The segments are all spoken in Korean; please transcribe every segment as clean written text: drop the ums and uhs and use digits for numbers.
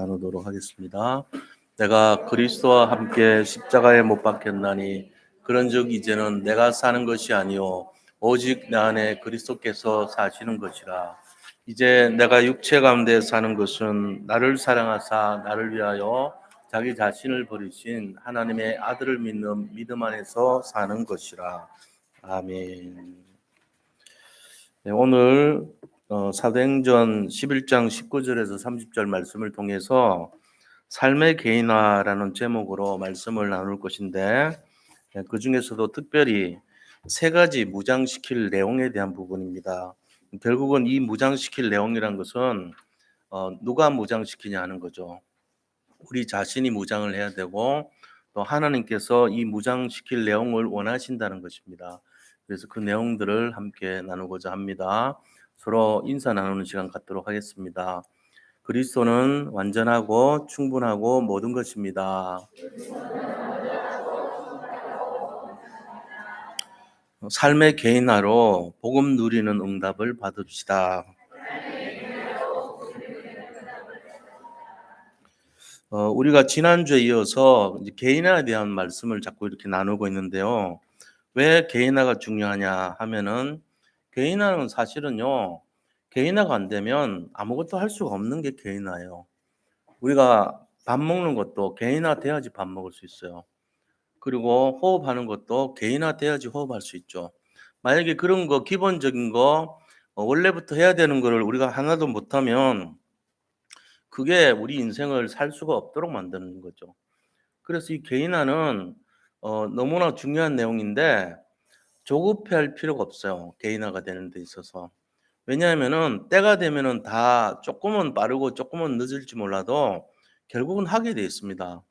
나누도록 하겠습니다. 내가 그리스도와 함께 십자가에 못 박혔나니 그런즉 이제는 내가 사는 것이 아니요 오직 내 안에 그리스도께서 사시는 것이라. 이제 내가 육체 가운데 사는 것은 나를 사랑하사 나를 위하여 자기 자신을 버리신 하나님의 아들을 믿는 믿음 안에서 사는 것이라. 아멘. 네, 오늘 사도행전 11장 19절에서 30절 말씀을 통해서 삶의 개인화라는 제목으로 말씀을 나눌 것인데, 그 중에서도 특별히 세 가지 무장시킬 내용에 대한 부분입니다. 결국은 이 무장시킬 내용이란 것은 누가 무장시키냐 하는 거죠. 우리 자신이 무장을 해야 되고 또 하나님께서 이 무장시킬 내용을 원하신다는 것입니다. 그래서 그 내용들을 함께 나누고자 합니다. 서로 인사 나누는 시간 갖도록 하겠습니다. 그리스도는 완전하고 충분하고 모든 것입니다. 삶의 개인화로 복음 누리는 응답을 받읍시다. 우리가 지난주에 이어서 이제 개인화에 대한 말씀을 자꾸 이렇게 나누고 있는데요. 왜 개인화가 중요하냐 하면은 개인화는 사실은요. 개인화가 안 되면 아무것도 할 수가 없는 게 개인화예요. 우리가 밥 먹는 것도 개인화 돼야지 밥 먹을 수 있어요. 그리고 호흡하는 것도 개인화 돼야지 호흡할 수 있죠. 만약에 그런 거 기본적인 거 원래부터 해야 되는 거를 우리가 하나도 못하면 그게 우리 인생을 살 수가 없도록 만드는 거죠. 그래서 이 개인화는 너무나 중요한 내용인데 조급해할 필요가 없어요. 개인화가 되는 데 있어서. 왜냐하면은 때가 되면은 다 조금은 빠르고 조금은 늦을지 몰라도 결국은 하게 돼 있습니다.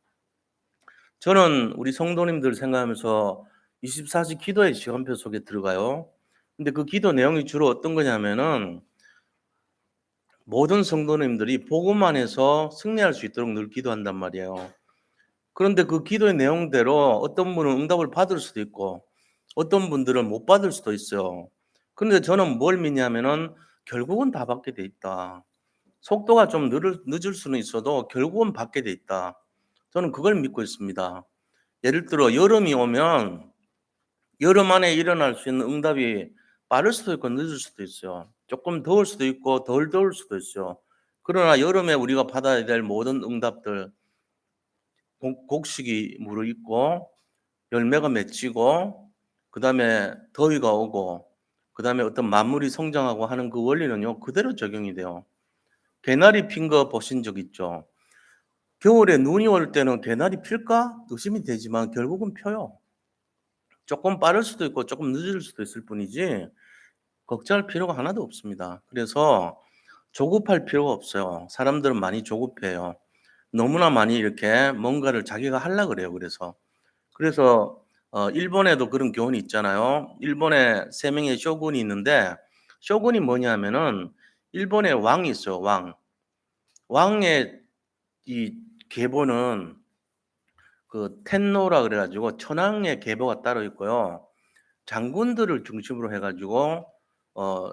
저는 우리 성도님들 생각하면서 24시 기도의 시간표 속에 들어가요. 근데 그 기도 내용이 주로 어떤 거냐면은 모든 성도님들이 복음 안에서 승리할 수 있도록 늘 기도한단 말이에요. 그런데 그 기도의 내용대로 어떤 분은 응답을 받을 수도 있고 어떤 분들은 못 받을 수도 있어요. 그런데 저는 뭘 믿냐면은 결국은 다 받게 돼 있다. 속도가 좀 늦을 수는 있어도 결국은 받게 돼 있다. 저는 그걸 믿고 있습니다. 예를 들어 여름이 오면 여름 안에 일어날 수 있는 응답이 빠를 수도 있고 늦을 수도 있어요. 조금 더울 수도 있고 덜 더울 수도 있어요. 그러나 여름에 우리가 받아야 될 모든 응답들, 곡식이 무르익고 열매가 맺히고 그다음에 더위가 오고 그다음에 어떤 만물이 성장하고 하는 그 원리는요 그대로 적용이 돼요. 개나리 핀 거 보신 적 있죠? 겨울에 눈이 올 때는 개나리 필까 의심이 되지만 결국은 펴요. 조금 빠를 수도 있고 조금 늦을 수도 있을 뿐이지 걱정할 필요가 하나도 없습니다. 그래서 조급할 필요가 없어요. 사람들은 많이 조급해요. 너무나 많이 이렇게 뭔가를 자기가 하려고 그래요. 그래서 일본에도 그런 교훈이 있잖아요. 일본에 세 명의 쇼군이 있는데 쇼군이 뭐냐면은 일본에 왕이 있어요. 왕의 이 계보는 그 텐노라 그래 가지고 천황의 계보가 따로 있고요. 장군들을 중심으로 해 가지고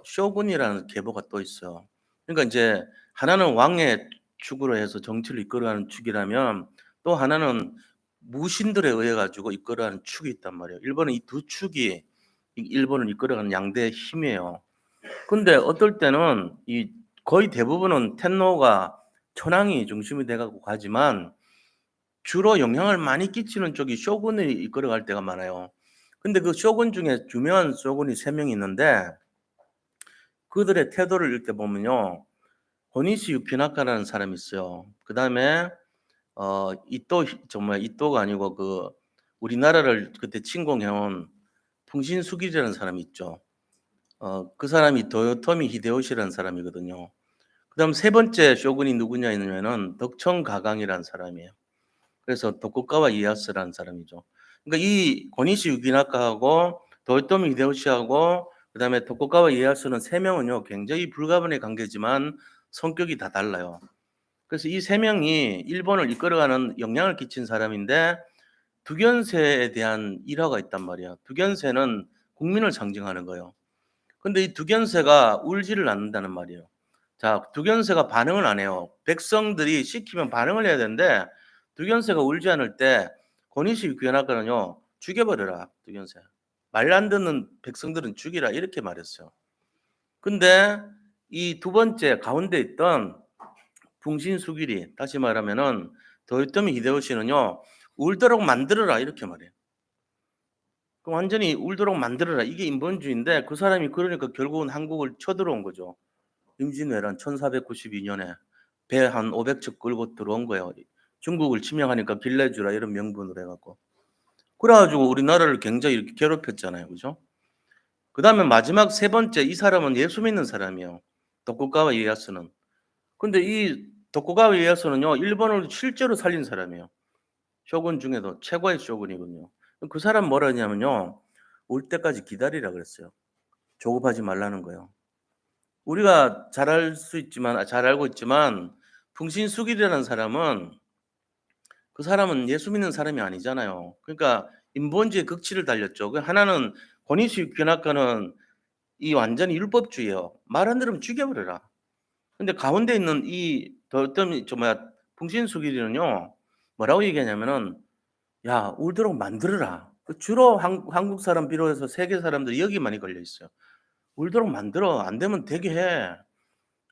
쇼군이라는 계보가 또 있어요. 그러니까 인제 하나는 왕의 축으로 해서 정치를 이끌어가는 축이라면 또 하나는 무신들에 의해 가지고 이끌어가는 축이 있단 말이에요. 일본은 이 두 축이 이 일본을 이끌어가는 양대의 힘이에요. 근데 어떨 때는 이 거의 대부분은 텐노가 천황이 중심이 돼 갖고 가지만 주로 영향을 많이 끼치는 쪽이 쇼군이 이끌어갈 때가 많아요. 근데 그 쇼군 중에 유명한 쇼군이 3 명이 있는데 그들의 태도를 이렇게 보면요. 호니시 유키나카라는 사람이 있어요. 그다음에 이또가 아니고 그 우리나라를 그때 침공해 온 풍신수길이라는 사람이 있죠. 그 사람이 도요토미 히데요시라는 사람이거든요. 그다음 세 번째 쇼군이 누구냐면은 덕청가강이라는 사람이에요. 그래서 도쿠가와 이에야스라는 사람이죠. 그러니까 이 고니시 유기나카하고 도요토미 히데요시하고 그다음에 도쿠가와 이에야스는 세 명은요 굉장히 불가분의 관계지만 성격이 다 달라요. 그래서 이 세 명이 일본을 이끌어가는 영향을 끼친 사람인데 득연세에 대한 일화가 있단 말이야. 득연세는 국민을 상징하는 거예요. 근데 이 득연세가 울지를 않는다는 말이에요. 자, 득연세가 반응을 안 해요. 백성들이 시키면 반응을 해야 되는데 득연세가 울지 않을 때 권위시 귀환학교는요 죽여버려라 득연세. 말 안 듣는 백성들은 죽이라 이렇게 말했어요. 근데 이 두 번째 가운데 있던 풍신수길이 다시 말하면은 도요토미 히데요시는요 울도록 만들어라 이렇게 말해요. 그 완전히 울도록 만들어라 이게 인본주의인데 그 사람이 그러니까 결국은 한국을 쳐들어온 거죠. 임진왜란 1492년에 배 한 500척 끌고 들어온 거예요. 중국을 침략하니까 길 내주라 이런 명분으로 해 갖고. 그래 가지고 우리나라를 굉장히 이렇게 괴롭혔잖아요. 그죠? 그다음에 마지막 세 번째 이 사람은 예수 믿는 사람이에요. 도쿠가와 이에야스는. 근데 이 도쿠가와 이에야스는요 일본을 실제로 살린 사람이에요. 쇼군 중에도 최고의 쇼군이거든요. 그 사람 뭐라 했냐면요. 올 때까지 기다리라 그랬어요. 조급하지 말라는 거예요. 우리가 잘 알고 있지만 풍신수길이라는 사람은 그 사람은 예수 믿는 사람이 아니잖아요. 그러니까 인본주의 극치를 달렸죠. 그 하나는 권위주의 견학과는 이 완전히 율법주의예요. 말 안 들으면 죽여버려라. 근데 가운데 있는 이 어떤 저 뭐야 풍신수길이는요. 뭐라고 얘기하냐면은 야 울도록 만들어라. 그 주로 한국 사람 비롯해서 세계 사람들이 여기 많이 걸려 있어요. 울도록 만들어. 안 되면 되게 해.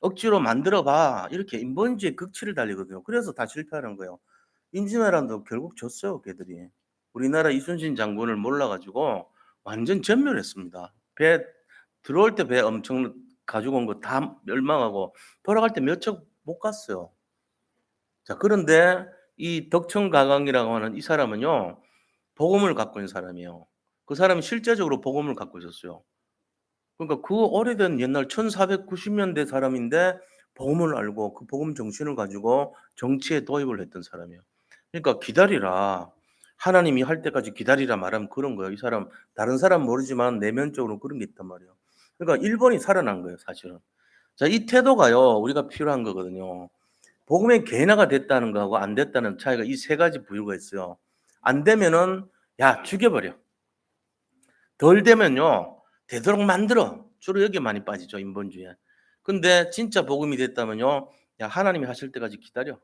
억지로 만들어 봐. 이렇게 인본주의 극치를 달리거든요. 그래서 다 실패하는 거예요. 임진왜란도 결국 졌어요, 걔들이. 우리나라 이순신 장군을 몰라 가지고 완전 전멸했습니다. 배 들어올 때 배 엄청 가지고 온 거 다 멸망하고 돌아갈 때 몇 척 못 갔어요. 자, 그런데 이 덕청가강이라고 하는 이 사람은요. 복음을 갖고 있는 사람이에요. 그 사람이 실제적으로 복음을 갖고 있었어요. 그러니까 그 오래된 옛날 1490년대 사람인데 복음을 알고 그 복음 정신을 가지고 정치에 도입을 했던 사람이에요. 그러니까 기다리라. 하나님이 할 때까지 기다리라 말하면 그런 거예요. 이 사람 다른 사람 모르지만 내면적으로 그런 게 있단 말이에요. 그러니까 일본이 살아난 거예요, 사실은. 자, 이 태도가요. 우리가 필요한 거거든요. 복음의 개인화가 됐다는 거하고 안 됐다는 차이가 이 세 가지 부류가 있어요. 안 되면은 야, 죽여버려. 덜 되면요. 되도록 만들어. 주로 여기에 많이 빠지죠, 인본주의에. 근데 진짜 복음이 됐다면요. 야, 하나님이 하실 때까지 기다려.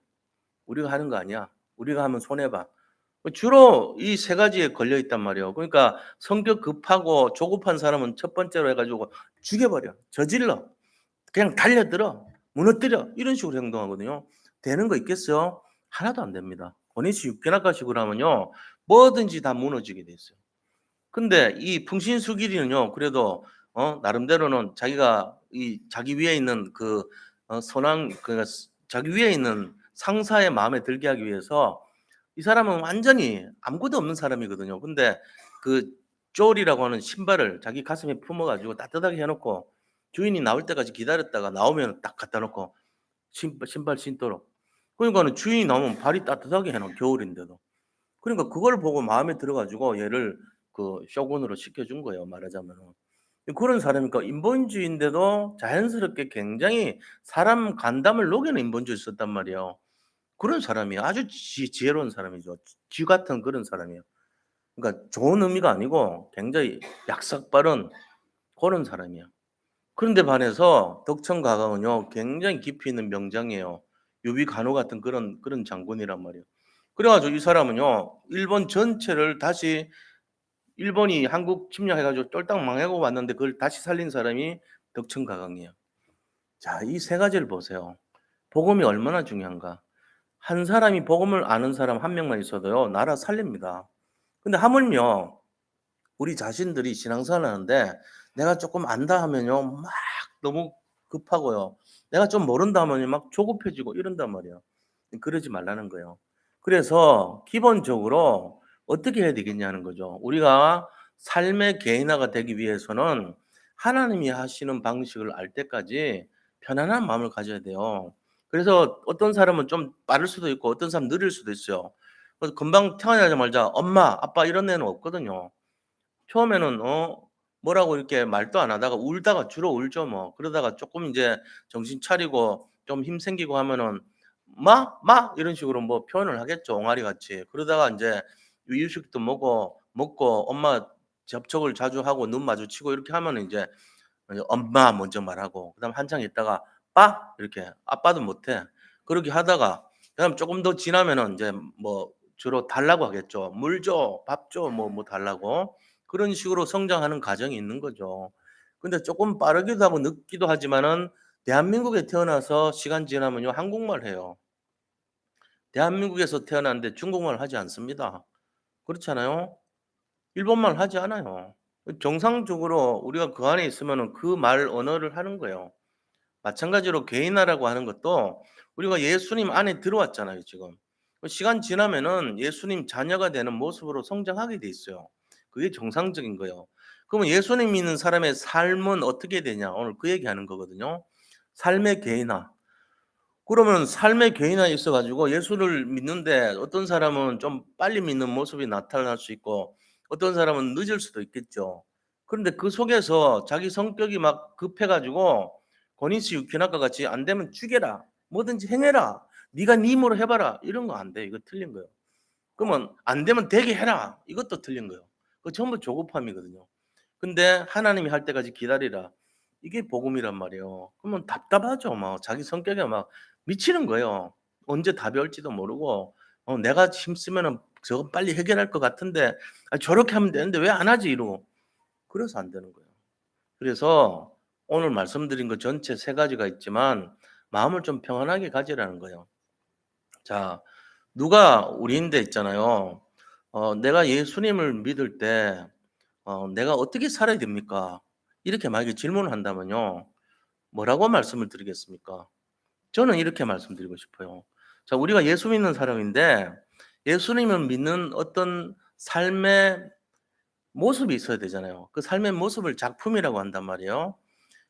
우리가 하는 거 아니야. 우리가 하면 손해 봐. 주로 이 세 가지에 걸려 있단 말이에요. 그러니까 성격 급하고 조급한 사람은 첫 번째로 해 가지고 죽여버려. 저질러. 그냥 달려들어. 무너뜨려. 이런 식으로 행동하거든요. 되는 거 있겠어요? 하나도 안 됩니다. 원위치 육견학과식으로 하면요. 뭐든지 다 무너지게 돼 있어요. 근데 이 풍신수길이는요. 그래도 나름대로는 자기가 이 자기 위에 있는 그 선왕 그러니까 자기 위에 있는 상사의 마음에 들게 하기 위해서 이 사람은 완전히 아무것도 없는 사람이거든요. 근데 그 쫄이라고 하는 신발을 자기 가슴에 품어 가지고 따뜻하게 해 놓고 주인이 나올 때까지 기다렸다가 나오면 딱 갖다 놓고 신발 신도록. 그러니까는 주인이 나오면 발이 따뜻하게 해 놓은 겨울인데도. 그러니까 그걸 보고 마음에 들어 가지고 얘를 그 쇼군으로 시켜준 거예요, 말하자면은. 그런 사람이니까 인본주의인데도 자연스럽게 굉장히 사람 간담을 녹이는 인본주의를 썼단 말이에요. 그런 사람이에요. 아주 지혜로운 사람이죠. 쥐 같은 그런 사람이에요. 그러니까 좋은 의미가 아니고 굉장히 약삭 빠른 그런 사람이에요. 그런데 반해서 덕청가강은요 굉장히 깊이 있는 명장이에요. 유비간호 같은 그런 장군이란 말이에요. 그래 가지고 이 사람은요 일본 전체를 다시 일본이 한국 침략해 가지고 쫄딱 망하고 왔는데 그걸 다시 살린 사람이 덕청가강이에요. 자, 이 세 가지를 보세요. 복음이 얼마나 중요한가. 한 사람이 복음을 아는 사람 한 명만 있어도요 나라 살립니다. 근데 하물며 우리 자신들이 신앙생활을 하는데 내가 조금 안다 하면요 막 너무 급하고요. 내가 좀 모른다 하면요 막 조급해지고 이런단 말이에요. 그러지 말라는 거예요. 그래서 기본적으로 어떻게 해야 되겠냐는 거죠. 우리가 삶의 개인화가 되기 위해서는 하나님이 하시는 방식을 알 때까지 편안한 마음을 가져야 돼요. 그래서 어떤 사람은 좀 빠를 수도 있고 어떤 사람은 느릴 수도 있어요. 그래서 금방 태어나자마자 엄마, 아빠 이런 애는 없거든요. 처음에는 뭐라고 이렇게 말도 안 하다가 울다가 주로 울죠 뭐. 그러다가 쪼끔 인제 정신 차리고 좀 힘 생기고 하면은 "마, 마." 이런 식으로 뭐 표현을 하겠죠, 옹알이 같이. 그러다가 인제 이유식도 먹고 엄마 접촉을 자주 하고 눈 마주치고 이렇게 하면은 인제 엄마 먼저 말하고 그다음에 한참 있다가 아빠 이렇게 아빠도 못해. 그렇게 하다가 그다음 조금 더 지나면은 이제 뭐 주로 달라고 하겠죠. "물 줘. 밥 줘." 뭐 달라고. 그런 식으로 성장하는 과정이 있는 거죠. 근데 쪼끔 빠르기도 하고 늦기도 하지만은 대한민국에 태어나서 시간 지나면요 한국말 해요. 대한민국에서 태어났는데 중국말을 하지 않습니다. 그렇잖아요. 일본말 하지 않아요. 정상적으로 우리가 그 안에 있으면은 그 말 언어를 하는 거예요. 마찬가지로 개인화라고 하는 것도 우리가 예수님 안에 들어왔잖아요, 지금. 시간 지나면은 예수님 자녀가 되는 모습으로 성장하게 돼 있어요. 그게 정상적인 거예요. 그러면 예수님 믿는 사람의 삶은 어떻게 되냐? 오늘 그 얘기하는 거거든요. 삶의 개인화. 그러면 삶의 개인화에 있어 가지고 예수를 믿는데 어떤 사람은 좀 빨리 믿는 모습이 나타날 수 있고 어떤 사람은 늦을 수도 있겠죠. 그런데 그 속에서 자기 성격이 막 급해 가지고 권위시 유키나카 같이 "안 되면 죽여라. 뭐든지 행해라. 네가 네 힘으로 해 봐라." 이런 거 안 돼. 이거 틀린 거예요. 그러면 "안 되면 되게 해라." 이것도 틀린 거예요. 그거 전부 조급함이거든요. 근데 "하나님이 할 때까지 기다리라." 이게 복음이란 말이에요. 그러면 답답하죠. 막 자기 성격에 막 미치는 거예요. 언제 답이 올지도 모르고 내가 힘쓰면은 저거 빨리 해결할 것 같은데 '아 저렇게 하면 되는데 왜 안 하지?' 이러고. 그래서 안 되는 거예요. 그래서 오늘 말씀드린 것 전체 세 가지가 있지만 마음을 좀 평안하게 가지라는 거예요. 자, 누가 우리인데 있잖아요. 내가 예수님을 믿을 때 내가 어떻게 살아야 됩니까? 이렇게 만약에 질문을 한다면요. 뭐라고 말씀을 드리겠습니까? 저는 이렇게 말씀드리고 싶어요. 자, 우리가 예수 믿는 사람인데 예수님을 믿는 어떤 삶의 모습이 있어야 되잖아요. 그 삶의 모습을 작품이라고 한단 말이에요.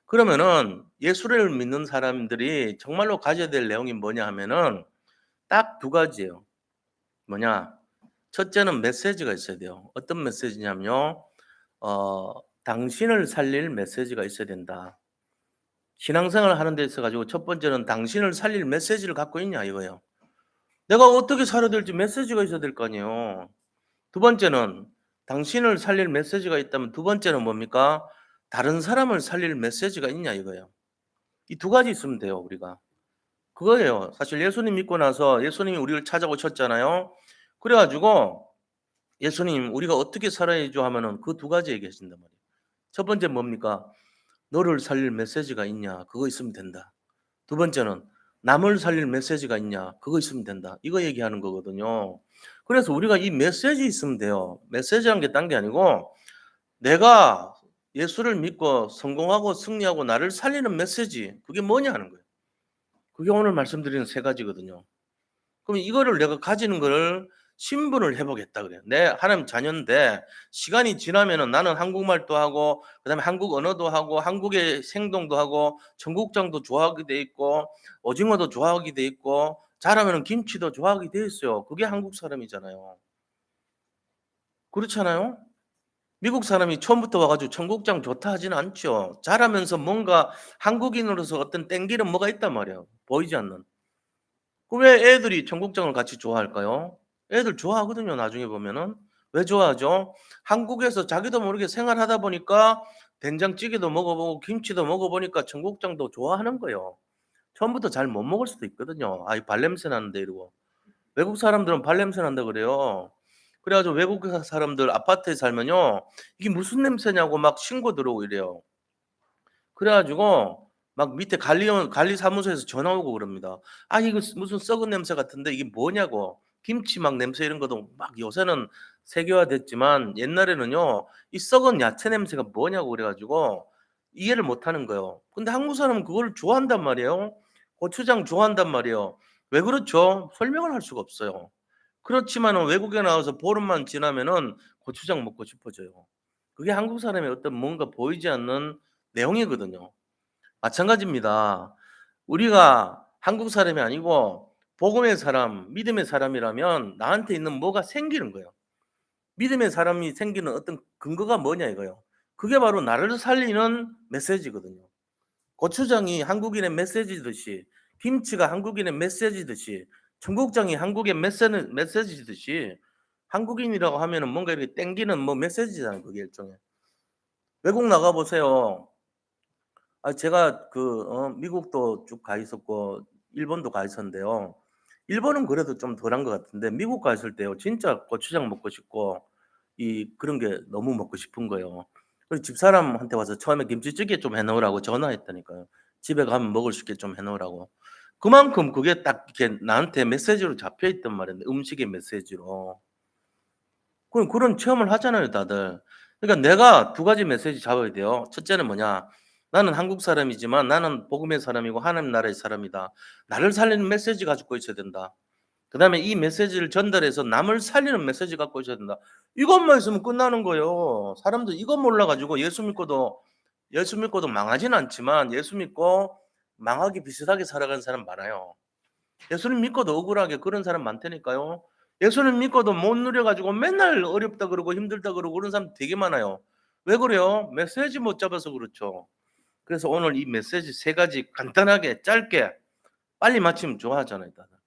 그러면은 예수를 믿는 사람들이 정말로 가져야 될 내용이 뭐냐 하면은 딱 두 가지예요. 뭐냐? 첫째는 메시지가 있어야 돼요. 어떤 메시지냐면요. 당신을 살릴 메시지가 있어야 된다. 신앙생활을 하는 데 있어 가지고 첫 번째는 당신을 살릴 메시지를 갖고 있냐 이거예요. 내가 어떻게 살아야 될지 메시지가 있어야 될 거 아니에요. 두 번째는 당신을 살릴 메시지가 있다면 두 번째는 뭡니까? 다른 사람을 살릴 메시지가 있냐 이거예요. 이 두 가지 있으면 돼요, 우리가. 그거예요. 사실 예수님 믿고 나서 예수님이 우리를 찾아오셨잖아요. 그래 가지고 "예수님 우리가 어떻게 살아야죠?" 하면은 그 두 가지 얘기하신단 말이에요. 첫 번째는 뭡니까? "너를 살릴 메시지가 있냐? 그거 있으면 된다." 두 번째는 "남을 살릴 메시지가 있냐? 그거 있으면 된다." 이거 얘기하는 거거든요. 그래서 우리가 이 메시지 있으면 돼요. 메시지란 게 딴 게 아니고 내가 예수를 믿고 성공하고 승리하고 나를 살리는 메시지 그게 뭐냐 하는 거예요. 그게 오늘 말씀드리는 세 가지거든요. 그럼 이거를 내가 가지는 거를 신분을 해 보겠다 그래요. 내 하나님 자녀인데 시간이 지나면은 나는 한국말도 하고 그다음에 한국 언어도 하고 한국의 행동도 하고 청국장도 좋아하게 돼 있고 오징어도 좋아하게 돼 있고 자라면은 김치도 좋아하게 돼 있어요. 그게 한국 사람이잖아요. 그렇잖아요? 미국 사람이 처음부터 와 가지고 청국장 좋다 하지는 않죠. 자라면서 뭔가 한국인으로서 어떤 땡기는 뭐가 있단 말이에요, 보이지 않는. 그 왜 애들이 청국장을 같이 좋아할까요? 애들 좋아하거든요, 나중에 보면은. 왜 좋아하죠? 한국에서 자기도 모르게 생활하다 보니까 된장찌개도 먹어 보고 김치도 먹어 보니까 청국장도 좋아하는 거예요. 처음부터 잘 못 먹을 수도 있거든요. '아 이 발냄새 나는데.' 이러고. 외국 사람들은 발냄새 난다 그래요. 그래 가지고 외국 사람들 아파트에 살면요. "이게 무슨 냄새냐."고 막 신고 들어오고 이래요. 그래 가지고 막 밑에 관리사무소에서 전화 오고 그럽니다. "아 이거 무슨 썩은 냄새 같은데 이게 뭐냐."고. 김치 막 냄새 이런 것도 막 요새는 세계화됐지만 옛날에는요. 이 썩은 야채 냄새가 뭐냐고 그래 가지고 이해를 못 하는 거예요. 근데 한국 사람은 그거를 좋아한단 말이에요. 고추장 좋아한단 말이에요. 왜 그렇죠? 설명을 할 수가 없어요. 그렇지만은 외국에 나와서 보름만 지나면은 고추장 먹고 싶어져요. 그게 한국 사람의 어떤 뭔가 보이지 않는 내용이거든요. 마찬가지입니다. 우리가 한국 사람이 아니고 복음의 사람, 믿음의 사람이라면 나한테 있는 뭐가 생기는 거예요. 믿음의 사람이 생기는 어떤 근거가 뭐냐 이거예요. 그게 바로 나를 살리는 메시지거든요. 고추장이 한국인의 메시지듯이 김치가 한국인의 메시지듯이 청국장이 한국의 메시지듯이 한국인이라고 하면은 뭔가 이렇게 땡기는 뭐 메시지잖아요, 그게 일종의. 외국 나가 보세요. 제가 미국도 쭉 가 있었고 일본도 가 있었는데요. 일본은 그래도 좀 덜한 것 같은데 미국 가 있을 때요. 진짜 고추장 먹고 싶고 그런 게 너무 먹고 싶은 거예요. 그래서 집사람한테 와서 처음에 김치찌개 좀 해 놓으라고 전화했다니까요. 집에 가면 먹을 수 있게 좀 해 놓으라고. 그만큼 그게 딱 이렇게 나한테 메시지로 잡혀 있단 말이에요, 음식의 메시지로. 그런 체험을 하잖아요 다들. 그러니까 내가 두 가지 메시지 잡아야 돼요. 첫째는 뭐냐? '나는 한국 사람이지만 나는 복음의 사람이고 하나님 나라의 사람이다.' 나를 살리는 메시지 가지고 있어야 된다. 그다음에 이 메시지를 전달해서 남을 살리는 메시지 갖고 있어야 된다. 이것만 있으면 끝나는 거예요. 사람들 이거 몰라 가지고 예수 믿고도 망하지는 않지만 예수 믿고 망하기 비슷하게 살아가는 사람 많아요. 예수님 믿고도 억울하게 그런 사람 많다니까요. 예수님 믿고도 못 누려 가지고 맨날 어렵다 그러고 힘들다 그러고 그런 사람 되게 많아요. 왜 그래요? 메시지 못 잡아서 그렇죠. 그래서 오늘 이 메시지 세 가지 간단하게 짧게 빨리 마치면 좋아하잖아요 다들.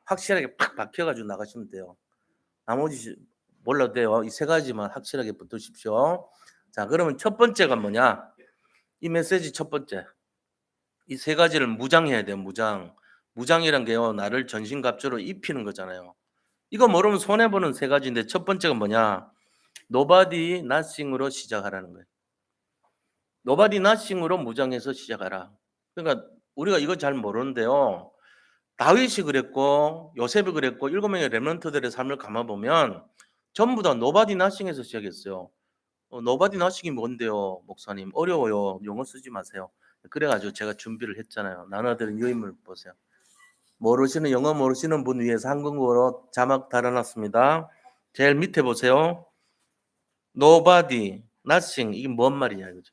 확실하게 팍 박혀 가지고 나가시면 돼요. 나머지 몰라도 돼요. 이 세 가지만 확실하게 붙드십시오. 자 그러면 첫 번째가 뭐냐? 이 메시지 첫 번째. 이 세 가지를 무장해야 돼요 무장. 무장이란 게요 나를 전신갑주로 입히는 거잖아요. 이거 모르면 손해 보는 세 가지인데 첫 번째가 뭐냐? Nobody nothing으로 시작하라는 거예요. Nobody nothing으로 무장해서 시작하라. 그러니까 우리가 이거 잘 모르는데요. 다윗이 그랬고 요셉이 그랬고 7 명의 렘넌트들의 삶을 감아 보면 전부 다 Nobody nothing에서 시작했어요. Nobody nothing이 뭔데요, 목사님? 어려워요. 용어 쓰지 마세요. 그래 가지고 제가 준비를 했잖아요. 나눠드린 유인물 보세요. 영어 모르시는 분 위해서 한국어로 자막 달아 놨습니다. 제일 밑에 보세요. Nobody, nothing 이게 뭔 말이냐 이거죠.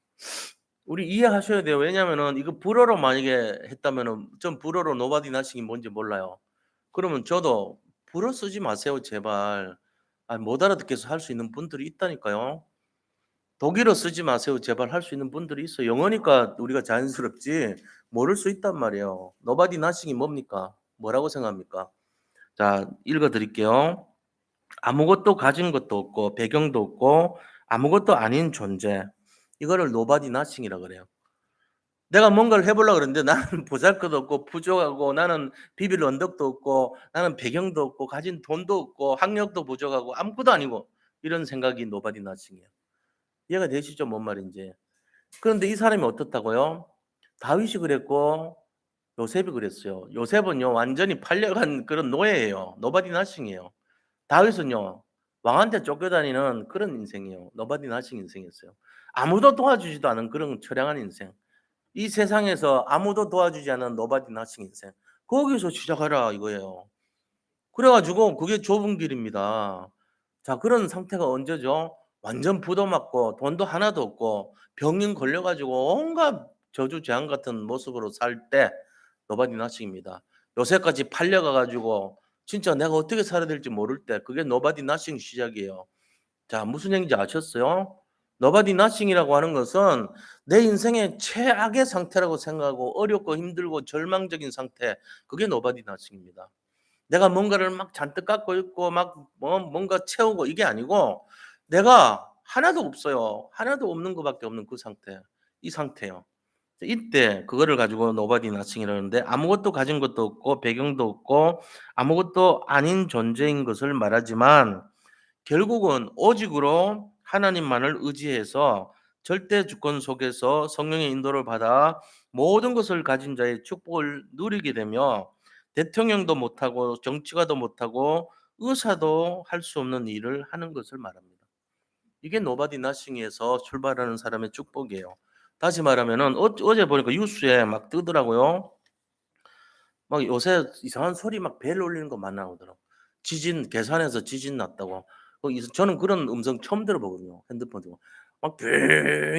우리 이해하셔야 돼요. 왜냐하면은 이거 불어로 만약에 했다면은 전 불어로 Nobody, nothing이 뭔지 몰라요. 그러면 저도 불어 쓰지 마세요 제발. 못 알아듣겠어 할 수 있는 분들이 있다니까요. 독일어 쓰지 마세요 제발 할 수 있는 분들이 있어요. 영어니까 우리가 자연스럽지 모를 수 있단 말이에요. Nobody, nothing이 뭡니까? 뭐라고 생각합니까? 자 읽어 드릴게요. 아무것도 가진 것도 없고 배경도 없고 아무것도 아닌 존재. 이거를 nobody nothing이라 그래요. 내가 뭔가를 해 보려고 그러는데 나는 보잘것없고 부족하고 나는 비빌 언덕도 없고 나는 배경도 없고 가진 돈도 없고 학력도 부족하고 아무것도 아니고 이런 생각이 nobody nothing이에요. 이해가 되시죠? 뭔 말인지. 그런데 이 사람이 어떻다고요? 다윗이 그랬고 요셉이 그랬어요. 요셉은요 완전히 팔려간 그런 노예예요. nobody nothing이에요. 다윗은요. 왕한테 쫓겨다니는 그런 인생이에요. nobody nothing 인생이었어요. 아무도 도와주지도 않은 그런 처량한 인생. 이 세상에서 아무도 도와주지 않은 nobody nothing 인생. 거기서 시작하라 이거예요. 그래 가지고 그게 좁은 길입니다. 자 그런 상태가 언제죠? 완전 부도 맞고 돈도 하나도 없고 병인 걸려 가지고 온갖 저주재앙 같은 모습으로 살 때 nobody nothing입니다. 요새까지 팔려가 가지고 진짜 내가 어떻게 살아야 될지 모를 때 그게 nobody nothing 시작이에요. 자 무슨 얘기인지 아셨어요? nobody nothing이라고 하는 것은 내 인생의 최악의 상태라고 생각하고 어렵고 힘들고 절망적인 상태 그게 nobody nothing입니다. 내가 뭔가를 막 잔뜩 갖고 있고 막 뭔가 채우고 이게 아니고 내가 하나도 없어요. 하나도 없는 것밖에 없는 그 상태. 이 상태요. 이때 그거를 가지고 nobody nothing이라는데 아무것도 가진 것도 없고 배경도 없고 아무것도 아닌 존재인 것을 말하지만 결국은 오직으로 하나님만을 의지해서 절대 주권 속에서 성령의 인도를 받아 모든 것을 가진 자의 축복을 누리게 되며 대통령도 못하고 정치가도 못하고 의사도 할 수 없는 일을 하는 것을 말합니다. 이게 nobody nothing에서 출발하는 사람의 축복이에요. 다시 말하면은 어제 보니까 뉴스에 막 뜨더라고요. 막 요새 이상한 소리 막 벨 울리는 거 많이 나오더라고. 지진 계산해서 지진 났다고. 저는 그런 음성 처음 들어보거든요, 핸드폰 들고. 막 띵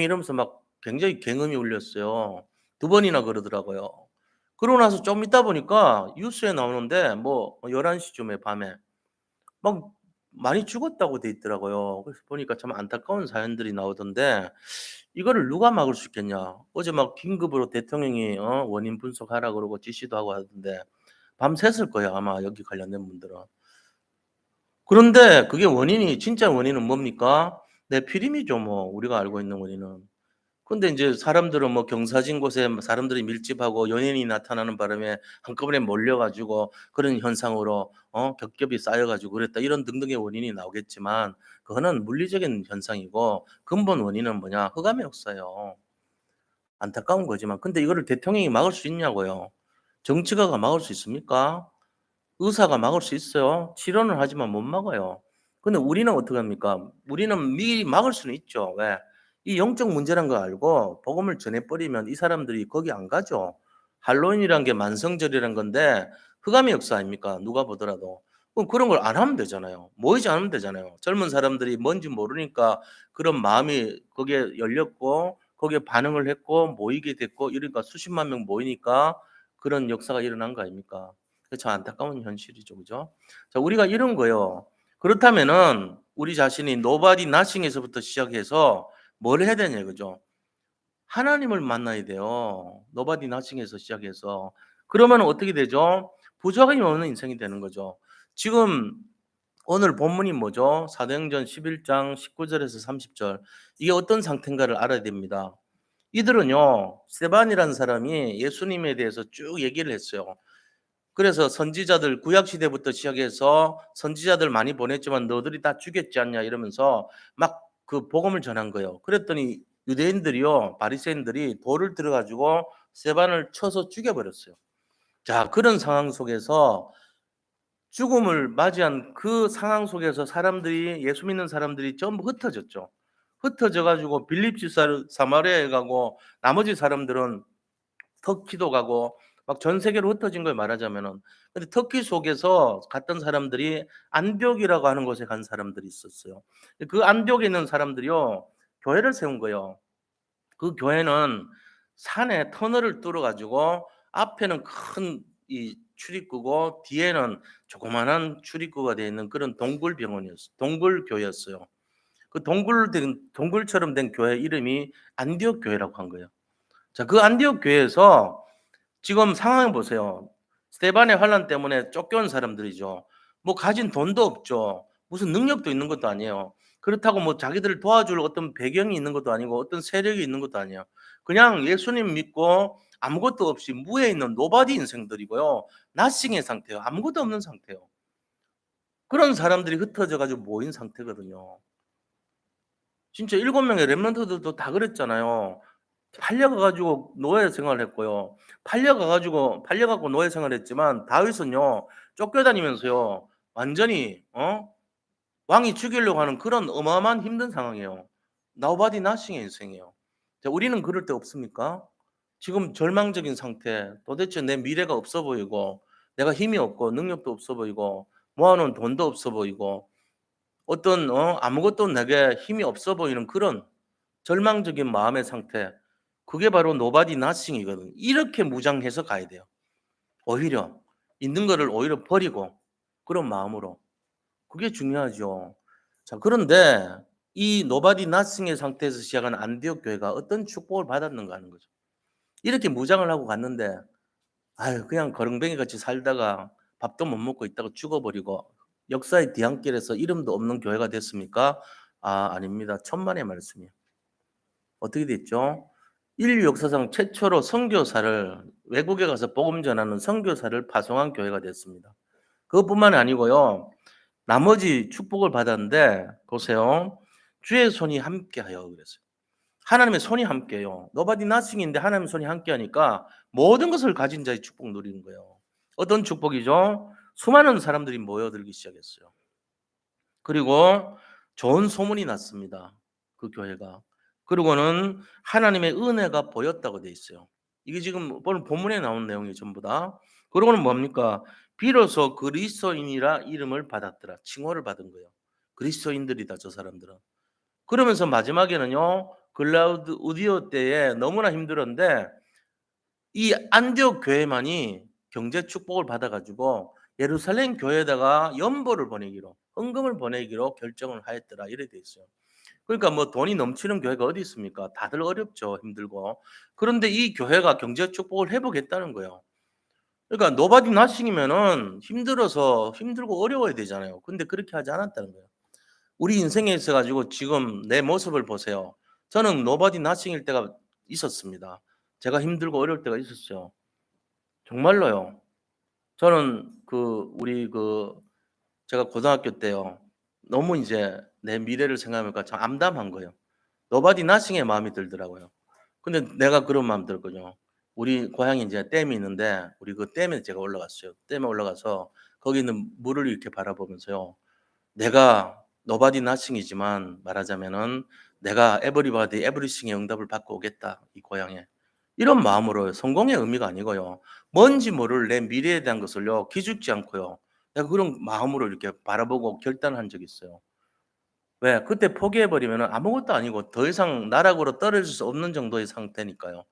이러면서 막 굉장히 굉음이 울렸어요. 두 번이나 그러더라고요. 그러고 나서 좀 있다 보니까 뉴스에 나오는데 뭐 11 시쯤에 밤에 막 많이 죽었다고 돼 있더라고요. 그래서 보니까 참 안타까운 사연들이 나오던데 이거를 누가 막을 수 있겠냐. 어제 막 긴급으로 대통령이 원인 분석하라 그러고 지시도 하고 하던데 밤샜을 거예요 아마 여기 관련된 분들은. 그런데 그게 원인이 진짜 원인은 뭡니까? 내피림이죠 뭐 우리가 알고 있는 원인은. 근데 인제 사람들은 뭐 경사진 곳에 사람들이 밀집하고 연예인이 나타나는 바람에 한꺼번에 몰려 가지고 그런 현상으로 겹겹이 쌓여 가지고 그랬다. 이런 등등의 원인이 나오겠지만 그거는 물리적인 현상이고 근본 원인은 뭐냐? 흑암의 역사예요. 안타까운 거지만. 근데 이거를 대통령이 막을 수 있냐고요. 정치가가 막을 수 있습니까? 의사가 막을 수 있어요. 치료는 하지만 못 막아요. 근데 우리는 어떻게 합니까? 우리는 미리 막을 수는 있죠. 왜? 이 영적 문제란 걸 알고 복음을 전해 버리면 이 사람들이 거기 안 가죠. 할로윈이란 게 만성절이란 건데 흑암의 역사 아닙니까? 누가 보더라도. 그럼 그런 걸 안 하면 되잖아요. 모이지 않으면 되잖아요. 젊은 사람들이 뭔지 모르니까 그런 마음이 거기에 열렸고 거기에 반응을 했고 모이게 됐고 이러니까 수십만 명 모이니까 그런 역사가 일어난 거 아닙니까? 그 참 안타까운 현실이죠. 그죠? 자, 우리가 이런 거요. 그렇다면은 우리 자신이 nobody nothing에서부터 시작해서 뭘 해야 되냐 이거죠. 하나님을 만나야 돼요. nobody nothing에서 시작해서. 그러면 어떻게 되죠? 부족함이 없는 인생이 되는 거죠. 지금 오늘 본문이 뭐죠? 사도행전 11장 19절에서 30절. 이게 어떤 상태인가를 알아야 됩니다. 이들은요, 스데반이라는 사람이 예수님에 대해서 쭉 얘기를 했어요. 그래서 선지자들 구약 시대부터 시작해서 선지자들 많이 보냈지만 너들이 다 죽였지 않냐 이러면서 막 그 복음을 전한 거예요. 그랬더니 유대인들이요, 바리새인들이 돌을 들어 가지고 스데반을 쳐서 죽여 버렸어요. 자, 그런 상황 속에서 죽음을 맞이한 그 상황 속에서 사람들이 예수 믿는 사람들이 전부 흩어졌죠. 흩어져 가지고 빌립 지사 사마리아에 가고 나머지 사람들은 터키도 가고 막 전 세계로 흩어진 걸 말하자면은. 근데 터키 속에서 갔던 사람들이 안디옥이라고 하는 곳에 간 사람들이 있었어요. 그 안디옥에 있는 사람들이요, 교회를 세운 거예요. 그 교회는 산에 터널을 뚫어 가지고 앞에는 큰 이 출입구고 뒤에는 조그마한 출입구가 되어 있는 그런 동굴 병원이었어요. 동굴 교회였어요. 그 동굴처럼 된 교회 이름이 안디옥 교회라고 한 거예요. 자, 그 안디옥 교회에서 지금 상황을 보세요. 스데반의 환란 때문에 쫓겨온 사람들이죠. 뭐 가진 돈도 없죠. 무슨 능력도 있는 것도 아니에요. 그렇다고 뭐 자기들을 도와줄 어떤 배경이 있는 것도 아니고 어떤 세력이 있는 것도 아니에요. 그냥 예수님 믿고 아무것도 없이 무에 있는 노바디 인생들이고요. 나싱의 상태예요. 아무것도 없는 상태예요. 그런 사람들이 흩어져 가지고 모인 상태거든요. 진짜 7명의 렘넌트들도 다 그랬잖아요. 팔려가 가지고 노예 생활을 했고요. 팔려 갖고 노예 생활을 했지만 다윗은요, 쫓겨다니면서요, 완전히 왕이 죽이려고 하는 그런 어마어마한 힘든 상황이에요. nobody nothing의 인생이에요. 자, 우리는 그럴 때 없습니까? 지금 절망적인 상태, 도대체 내 미래가 없어 보이고 내가 힘이 없고 능력도 없어 보이고 모아 놓은 돈도 없어 보이고 어떤 아무것도 내게 힘이 없어 보이는 그런 절망적인 마음의 상태. 그게 바로 nobody nothing이거든요. 이렇게 무장해서 가야 돼요. 오히려 있는 거를 오히려 버리고 그런 마음으로. 그게 중요하죠. 자, 그런데 이 nobody nothing의 상태에서 시작한 안디옥 교회가 어떤 축복을 받았는가 하는 거죠. 이렇게 무장을 하고 갔는데 아유, 그냥 거렁뱅이 같이 살다가 밥도 못 먹고 있다가 죽어버리고 역사의 뒤안길에서 이름도 없는 교회가 됐습니까? 아, 아닙니다. 천만의 말씀이에요. 어떻게 됐죠? 인류 역사상 최초로 선교사를 외국에 가서 복음 전하는 선교사를 파송한 교회가 됐습니다. 그것뿐만이 아니고요. 나머지 축복을 받았는데 보세요. 주의 손이 함께하여 그랬어요. 하나님의 손이 함께해요. nobody nothing인데 하나님의 손이 함께하니까 모든 것을 가진 자의 축복 누리는 거예요. 어떤 축복이죠? 수많은 사람들이 모여들기 시작했어요. 그리고 좋은 소문이 났습니다. 그 교회가. 그리고는 하나님의 은혜가 보였다고 돼 있어요. 이게 지금 오늘 본문에 나온 내용이 전부 다. 그러고는 뭡니까? 비로소 그리스도인이라 이름을 받았더라. 칭호를 받은 거예요. 그리스도인들이다, 저 사람들은. 그러면서 마지막에는요, 글라우드 우디오 때에 너무나 힘들었는데 이 안디옥 교회만이 경제 축복을 받아 가지고 예루살렘 교회에다가 연보를 보내기로, 헌금을 보내기로 결정을 하였더라. 이래 돼 있어요. 그러니까 뭐 돈이 넘치는 교회가 어디 있습니까? 다들 어렵죠. 힘들고. 그런데 이 교회가 경제 축복을 해 보겠다는 거예요. 그러니까 노바디 나싱이면은 힘들어서 힘들고 어려워야 되잖아요. 근데 그렇게 하지 않았다는 거예요. 우리 인생에 있어 가지고 지금 내 모습을 보세요. 저는 노바디 나싱일 때가 있었습니다. 제가 힘들고 어려울 때가 있었어요. 정말로요. 저는 우리 제가 고등학교 때요. 너무 이제 내 미래를 생각하니까 참 암담한 거예요. 노바디 나싱의 마음이 들더라고요. 근데 내가 그런 마음 들었거든요. 우리 고향에 이제 댐이 있는데 우리 그 댐에 제가 올라갔어요. 댐에 올라가서 거기 있는 물을 이렇게 바라보면서요. 내가 노바디 나싱이지만 말하자면은 '내가 에브리바디 에브리싱의 응답을 받고 오겠다, 이 고향에.' 이런 마음으로요. 성공의 의미가 아니고요. 뭔지 모를 내 미래에 대한 것을요 기죽지 않고요. 내가 그런 마음으로 이렇게 바라보고 결단한 적이 있어요. 왜? 그때 포기해 버리면은 아무것도 아니고 더 이상 나락으로 떨어질 수 없는 정도의 상태니까요.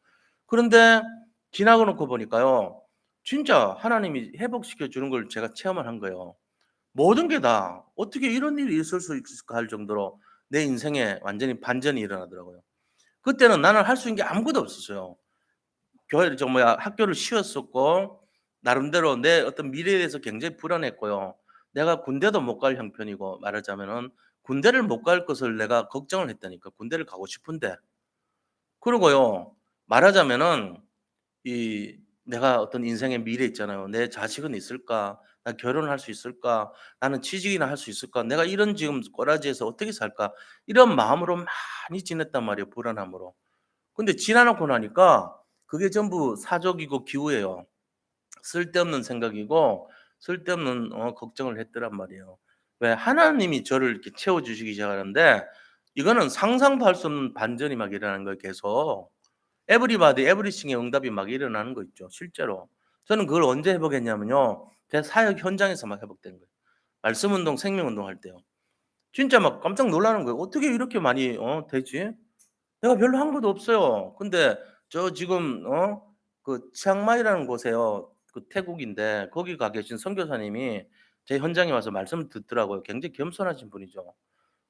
그런데 지나고 놓고 보니까요. 진짜 하나님이 회복시켜 주는 걸 제가 체험을 한 거예요. 모든 게 다 '어떻게 이런 일이 있을 수 있을까.' 할 정도로 내 인생에 완전히 반전이 일어나더라고요. 그때는 나는 할 수 있는 게 아무것도 없었어요. 교회를 학교를 쉬었었고 나름대로 내 어떤 미래에 대해서 굉장히 불안했고요. 내가 군대도 못 갈 형편이고 말하자면은 군대를 못 갈 것을 내가 걱정을 했다니까, 군대를 가고 싶은데. 그리고요 말하자면은 이 내가 어떤 인생의 미래 있잖아요. '내 자식은 있을까? 나 결혼을 할 수 있을까? 나는 취직이나 할 수 있을까? 내가 이런 지금 꼬라지에서 어떻게 살까?' 이런 마음으로 많이 지냈단 말이에요, 불안함으로. 근데 지나 놓고 나니까 그게 전부 사족이고 기우예요. 쓸데없는 생각이고 쓸데없는 걱정을 했더란 말이에요. 왜? 하나님이 저를 이렇게 채워 주시기 시작하는데 이거는 상상도 할 수 없는 반전이 막 일어나는 거예요, 계속. 에브리바디 에브리싱의 응답이 막 일어나는 거 있죠, 실제로. 저는 그걸 언제 회복했냐면요. 제 사역 현장에서 막 회복된 거예요. 말씀 운동, 생명 운동할 때요. 진짜 막 깜짝 놀라는 거예요. '어떻게 이렇게 많이 되지?' 내가 별로 한 것도 없어요. 근데 저 지금 치앙마이라는 곳에요. 태국인데 거기 가 계신 선교사님이 제 현장에 와서 말씀을 듣더라고요. 굉장히 겸손하신 분이죠.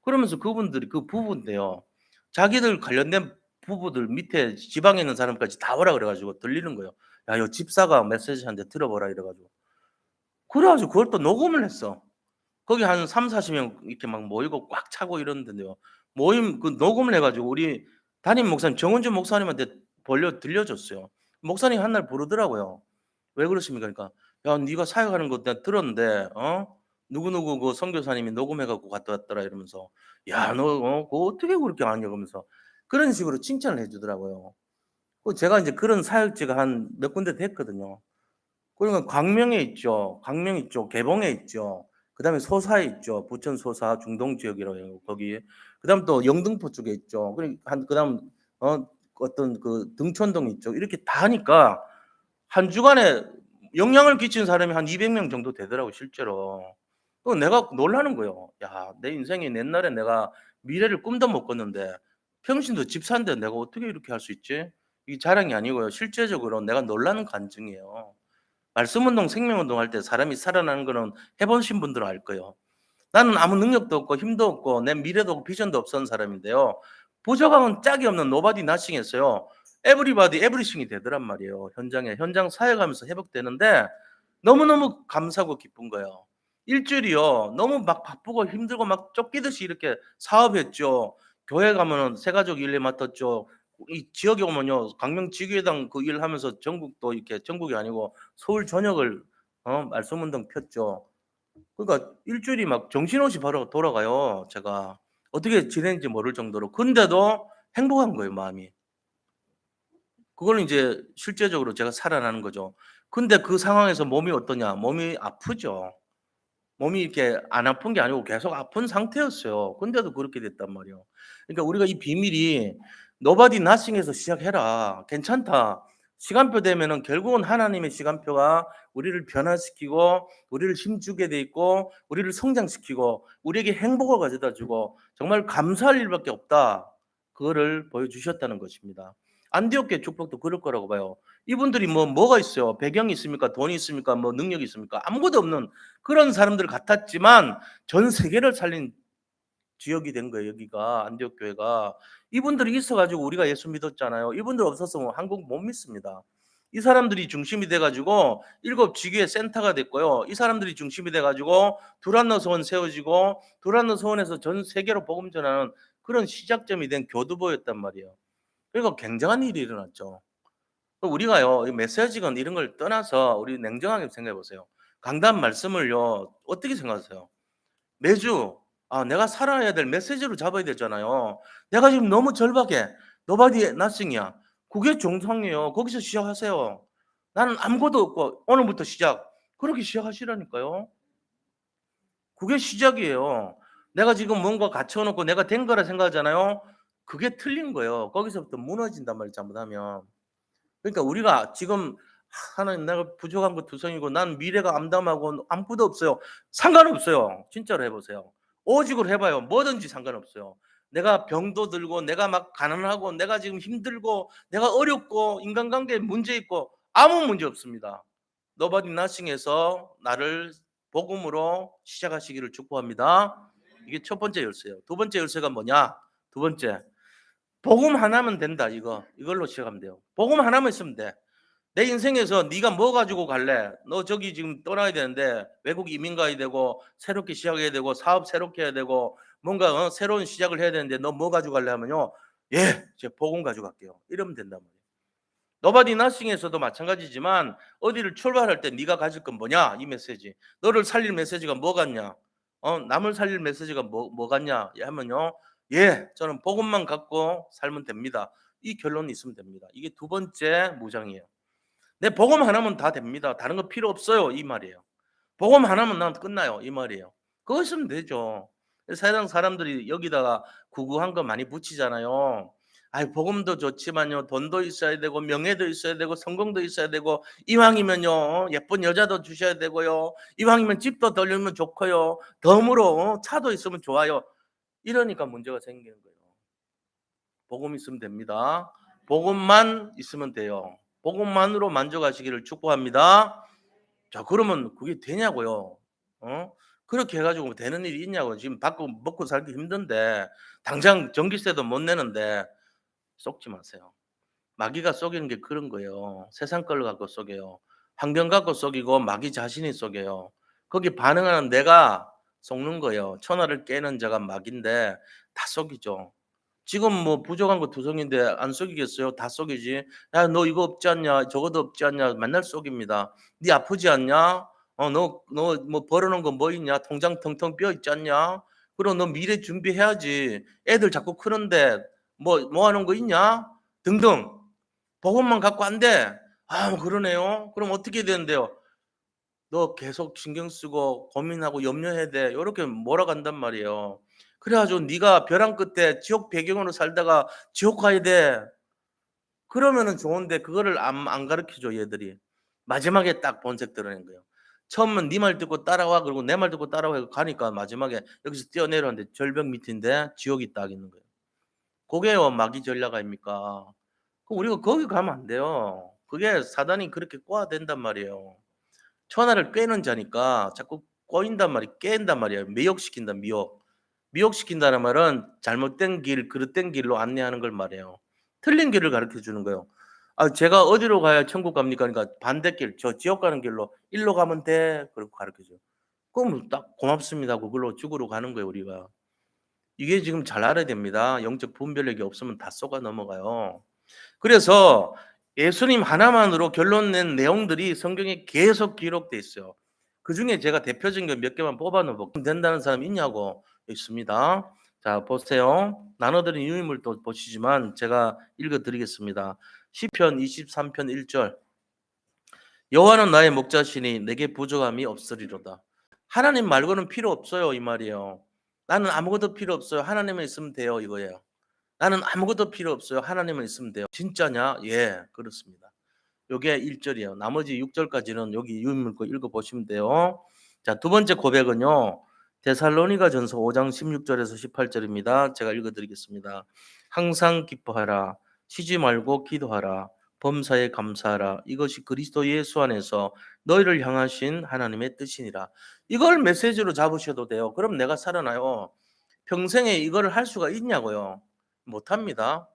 그러면서 그분들이 그 부부인데요. 자기들 관련된 부부들 밑에 지방에 있는 사람까지 다 오라 그래 가지고 들리는 거예요. "야 요 집사가 메시지하는데 들어보라." 이래 가지고. 그래 가지고 그걸 또 녹음을 했어. 거기 한 30-40명 이렇게 막 모이고 꽉 차고 이러는데요. 모임 녹음을 해 가지고 우리 담임 목사님 정은주 목사님한테 들려줬어요. 목사님이 한 날 부르더라고요. "왜 그러십니까?" 그러니까 "야 네가 사역하는 거 내가 들었는데 누구누구 그 선교사님이 녹음해 갖고 갔다 왔더라." 이러면서 "야 너 그거 어떻게 그렇게 아냐." 그러면서 그런 식으로 칭찬을 해 주더라고요. 제가 인제 그런 사역지가 한 몇 군데 됐거든요. 그러면 광명에 있죠. 광명 있죠. 개봉에 있죠. 그다음에 소사에 있죠. 부천 소사 중동 지역이라고 해요 거기. 그다음 또 영등포 쪽에 있죠. 그다음 어떤 등촌동 있죠. 이렇게 다 하니까 한 주간에 영향을 끼친 사람이 한 200명 정도 되더라고요 실제로. 내가 놀라는 거예요. '야 내 인생에 옛날에 내가 미래를 꿈도 못 꿨는데 평신도 집 사는데 내가 어떻게 이렇게 할 수 있지?' 이게 자랑이 아니고요. 실제적으로 내가 놀라는 간증이에요. 말씀 운동, 생명 운동할 때 사람이 살아나는 거는 해 보신 분들은 알 거예요. 나는 아무 능력도 없고 힘도 없고 내 미래도 없고 비전도 없었던 사람인데요. 부족함은 짝이 없는 노바디 나싱했어요. 에브리바디 에브리싱이 되더란 말이에요. 현장 사역하면서 회복되는데 너무너무 감사하고 기쁜 거예요. 일주일이요. 너무 막 바쁘고 힘들고 막 쫓기듯이 이렇게 사업했죠. 교회 가면은 새가족 일에 맡았죠. 이 지역에 오면요. 강명 지교회당 그 일하면서 전국도 이렇게 전국이 아니고 서울 전역을 말씀 운동 폈죠. 그러니까 일주일이 막 정신없이 바로 돌아가요 제가. 어떻게 지냈는지 모를 정도로. 근데도 행복한 거예요 마음이. 그거는 인제 실제적으로 제가 살아나는 거죠. 근데 그 상황에서 몸이 어떠냐? 몸이 아프죠. 몸이 이렇게 안 아픈 게 아니고 계속 아픈 상태였어요. 근데도 그렇게 됐단 말이에요. 그러니까 우리가 이 비밀이 "Nobody nothing에서 시작해라. 괜찮다." 시간표 되면은 결국은 하나님의 시간표가 우리를 변화시키고 우리를 힘주게 돼 있고 우리를 성장시키고 우리에게 행복을 가져다 주고 정말 감사할 일밖에 없다. 그거를 보여주셨다는 것입니다. 안디옥 교회 축복도 그럴 거라고 봐요. 이분들이 뭐가 있어요? 배경이 있습니까? 돈이 있습니까? 뭐 능력이 있습니까? 아무것도 없는 그런 사람들 같았지만 전 세계를 살린 지역이 된 거예요 여기가 안디옥 교회가. 이분들이 있어 가지고 우리가 예수 믿었잖아요. 이분들 없었으면 한국 못 믿습니다. 이 사람들이 중심이 돼 가지고 7 지교의 센터가 됐고요. 이 사람들이 중심이 돼 가지고 두란노 서원 세워지고 두란노 서원에서 전 세계로 복음 전하는 그런 시작점이 된 교두보였단 말이에요. 그리고 굉장한 일이 일어났죠. 우리가요, 이 메시지건 이런 걸 떠나서 우리 냉정하게 생각해 보세요. 강단 말씀을요, 어떻게 생각하세요? 매주 내가 살아야 될 메시지로 잡아야 되잖아요. 내가 지금 너무 절박해. Nobody nothing이야. 그게 정상이에요. 거기서 시작하세요. 나는 아무것도 없고 오늘부터 시작. 그렇게 시작하시라니까요. 그게 시작이에요. 내가 지금 뭔가 갖춰 놓고 내가 된 거라 생각하잖아요. 그게 틀린 거예요. 거기서부터 무너진단 말이에요, 잘못하면. 그러니까 우리가 지금 '하나님 내가 부족한 거 투성이고 난 미래가 암담하고 아무것도 없어요.' 상관없어요. 진짜로 해 보세요. 오직으로 해 봐요. 뭐든지 상관없어요. 내가 병도 들고 내가 막 가난하고 내가 지금 힘들고 내가 어렵고 인간관계에 문제 있고 아무 문제 없습니다. Nobody nothing에서 나를 복음으로 시작하시기를 축복합니다. 이게 첫 번째 열쇠예요. 두 번째 열쇠가 뭐냐? 두 번째. 복음 하나면 된다 이거. 이걸로 시작하면 돼요. 복음 하나만 있으면 돼. 내 인생에서 네가 뭐 가지고 갈래? 너 저기 지금 떠나야 되는데 외국 이민 가야 되고 새롭게 시작해야 되고 사업 새롭게 해야 되고 뭔가 새로운 시작을 해야 되는데 너 뭐 가지고 갈래 하면요. 예, 제가 복음 가지고 갈게요. 이러면 된단 말이에요. 노바디 나싱에서도 마찬가지지만 어디를 출발할 때 네가 가질 건 뭐냐? 이 메시지. 너를 살릴 메시지가 뭐 같냐? 남을 살릴 메시지가 뭐 같냐? 하면요. 예, 저는 복음만 갖고 살면 됩니다. 이 결론이 있으면 됩니다. 이게 두 번째 무장이에요. 내 복음 하나면 다 됩니다. 다른 거 필요 없어요. 이 말이에요. 복음 하나면 난 끝나요. 이 말이에요. 그거 있으면 되죠. 세상 사람들이 여기다가 구구한 거 많이 붙이잖아요. 아이 복음도 좋지만요. 돈도 있어야 되고 명예도 있어야 되고 성공도 있어야 되고 이왕이면요. 예쁜 여자도 주셔야 되고요. 이왕이면 집도 돌리면 좋고요. 덤으로 차도 있으면 좋아요. 이러니까 문제가 생기는 거예요. 복음 있으면 됩니다. 복음만 있으면 돼요. 복음만으로 만족하시기를 축복합니다. 자 그러면 그게 되냐고요. 어? 그렇게 해 가지고 되는 일이 있냐고요. 지금 받고 먹고 살기 힘든데 당장 전기세도 못 내는데 속지 마세요. 마귀가 속이는 게 그런 거예요. 세상 걸 갖고 속여요. 환경 갖고 속이고 마귀 자신이 속여요. 거기 반응하는 내가 속는 거예요. 천하를 깨는 자가 마귀인데 다 속이죠. 지금 뭐 부족한 거 투성인데 안 속이겠어요? 다 속이지. "야 너 이거 없지 않냐? 저것도 없지 않냐?" 맨날 속입니다. "네 아프지 않냐? 너 뭐 벌어 놓은 거 뭐 있냐? 통장 텅텅 비어 있지 않냐? 그럼 너 미래 준비해야지. 애들 자꾸 크는데 뭐 하는 거 있냐?" 등등. "복음만 갖고 안 돼." "아 뭐 그러네요." 그럼 어떻게 되는데요? "너 계속 신경 쓰고 고민하고 염려해야 돼." 요렇게 몰아간단 말이에요. 그래 가지고 "네가 벼랑 끝에 지옥 배경으로 살다가 지옥 가야 돼." 그러면은 좋은데 그거를 안 가르쳐 줘 얘들이. 마지막에 딱 본색 드러낸 거예요. 처음은 "네 말 듣고 따라와." 그러고 "내 말 듣고 따라와." 해서 가니까 마지막에 여기서 뛰어내렸는데 절벽 밑인데 지옥이 딱 있는 거예요. 고게요 마귀 전략 아닙니까? 그럼 우리가 거기 가면 안 돼요. 그게 사단이 그렇게 꼬아댄단 말이에요. 천하를 꿰는 자니까 자꾸 꼬인단 말이에요. 깬단 말이에요. 미혹시킨다 미혹. 미혹시킨다는 말은 잘못된 길, 그릇된 길로 안내하는 걸 말해요. 틀린 길을 가르쳐 주는 거예요. 제가 어디로 가야 천국 갑니까? 그러니까 반대길, 저 지옥 가는 길로 "일로 가면 돼." 그러고 가르쳐 줘요. 그럼 딱 "고맙습니다." 그걸로 죽으러 가는 거예요, 우리가. 이게 지금 잘 알아야 됩니다. 영적 분별력이 없으면 다 속아 넘어가요. 그래서 예수님 하나만으로 결론 낸 내용들이 성경에 계속 기록돼 있어요. 그중에 제가 대표적인 거 몇 개만 뽑아 놓어 볼게요. 된다는 사람 있냐고. 있습니다. 자 보세요. 나눠드린 유인물도 보시지만 제가 읽어 드리겠습니다. 시편 23편 1절. 여호와는 나의 목자시니 내게 부족함이 없으리로다. 하나님 말고는 필요 없어요 이 말이에요. 나는 아무것도 필요 없어요. 하나님만 있으면 돼요 이거예요. 나는 아무것도 필요 없어요. 하나님만 있으면 돼요. 진짜냐? 예, 그렇습니다. 요게 1 절이에요. 나머지 6 절까지는 여기 유인물 거 읽어 보시면 돼요. 자, 두 번째 고백은요. 데살로니가전서 5장 16 절에서 18 절입니다. 제가 읽어 드리겠습니다. "항상 기뻐하라. 쉬지 말고 기도하라. 범사에 감사하라. 이것이 그리스도 예수 안에서 너희를 향하신 하나님의 뜻이니라." 이걸 메시지로 잡으셔도 돼요. 그럼 내가 살아나요. 평생에 이거를 할 수가 있냐고요? 못 합니다.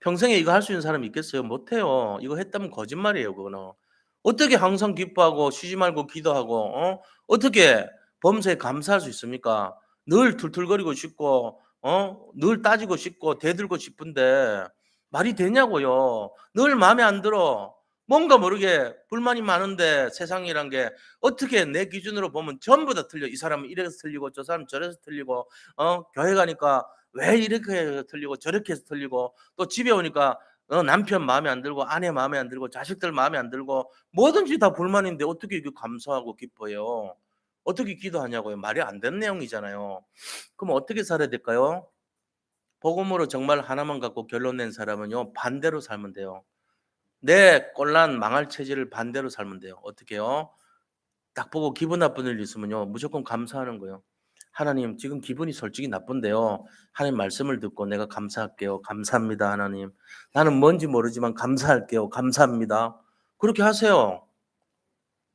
평생에 이거 할 수 있는 사람이 있겠어요? 못 해요. 이거 했다면 거짓말이에요, 그거는. 어떻게 항상 기뻐하고 쉬지 말고 기도하고 어떻게 범사에 감사할 수 있습니까? 늘 툴툴거리고 싶고 늘 따지고 싶고 대들고 싶은데 말이 되냐고요. 늘 마음에 안 들어. 뭔가 모르게 불만이 많은데 세상이란 게 어떻게 내 기준으로 보면 전부 다 틀려. 이 사람은 이래서 틀리고 저 사람은 저래서 틀리고 교회 가니까 왜 이렇게 해서 틀리고 저렇게 해서 틀리고 또 집에 오니까 남편 마음에 안 들고 아내 마음에 안 들고 자식들 마음에 안 들고 뭐든지 다 불만인데 어떻게 이게 감사하고 기뻐해요. 어떻게 기도하냐고요. 말이 안 되는 내용이잖아요. 그럼 어떻게 살아야 될까요? 복음으로 정말 하나만 갖고 결론 낸 사람은요. 반대로 살면 돼요. 내 꼴난 망할 체질을 반대로 살면 돼요. 어떻게요? 딱 보고 기분 나쁜 일 있으면요. 무조건 감사하는 거예요. 하나님 지금 기분이 솔직히 나쁜데요. 하나님 말씀을 듣고 내가 감사할게요. 감사합니다 하나님. 나는 뭔지 모르지만 감사할게요. 감사합니다. 그렇게 하세요.